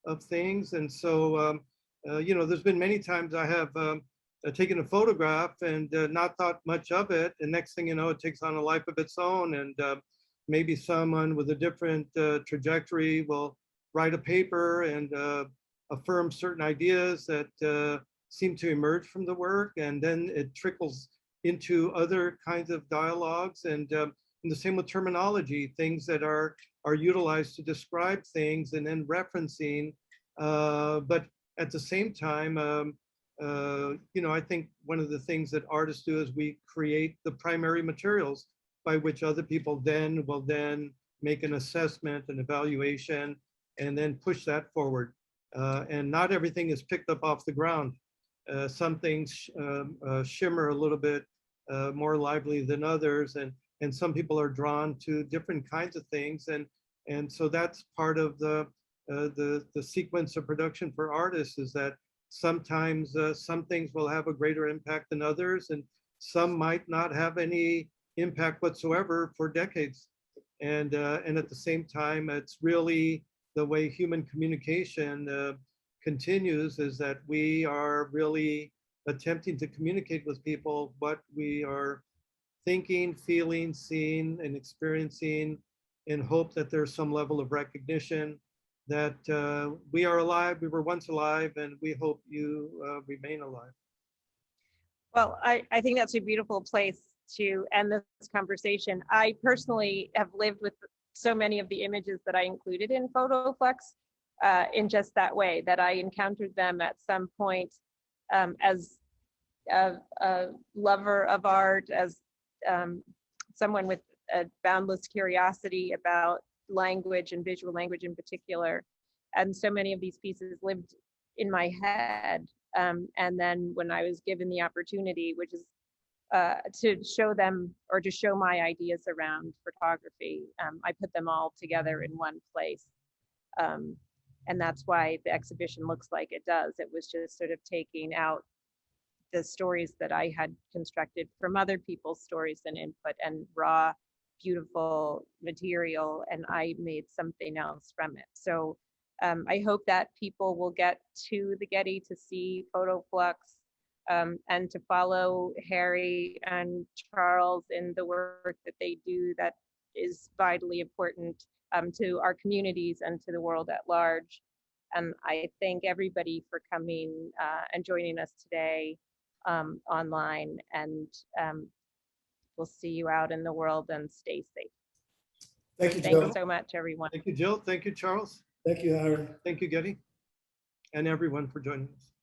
of things. And so, there's been many times I have taken a photograph and not thought much of it. And next thing you know, it takes on a life of its own. And maybe someone with a different trajectory will write a paper and affirm certain ideas that seem to emerge from the work. And then it trickles into other kinds of dialogues. And the same with terminology, things that are utilized to describe things and then referencing. But at the same time, I think one of the things that artists do is we create the primary materials by which other people will then make an assessment, an evaluation, and then push that forward. And not everything is picked up off the ground. Some things shimmer a little bit more lively than others, and some people are drawn to different kinds of things, and so that's part of the sequence of production for artists, is that sometimes some things will have a greater impact than others, and some might not have any impact whatsoever for decades. And at the same time, it's really the way human communication continues, is that we are really attempting to communicate with people what we are thinking, feeling, seeing, and experiencing, in hope that there's some level of recognition that we are alive, we were once alive, and we hope you remain alive. Well, I think that's a beautiful place to end this conversation. I personally have lived with so many of the images that I included in PhotoFlux in just that way, that I encountered them at some point as a lover of art, as someone with a boundless curiosity about language and visual language in particular. And so many of these pieces lived in my head. And then when I was given the opportunity, which is to show them, or to show my ideas around photography, I put them all together in one place. And that's why the exhibition looks like it does. It was just sort of taking out the stories that I had constructed from other people's stories and input, and raw, beautiful material, and I made something else from it. So I hope that people will get to the Getty to see PhotoFlux, and to follow Harry and Charles in the work that they do that is vitally important to our communities and to the world at large. And I thank everybody for coming and joining us today online, and we'll see you out in the world, and stay safe. Thank you, Thank you Jill. so much, everyone. Thank you, Jill. Thank you, Charles. Thank you, Harry. Thank you, Getty, and everyone for joining us.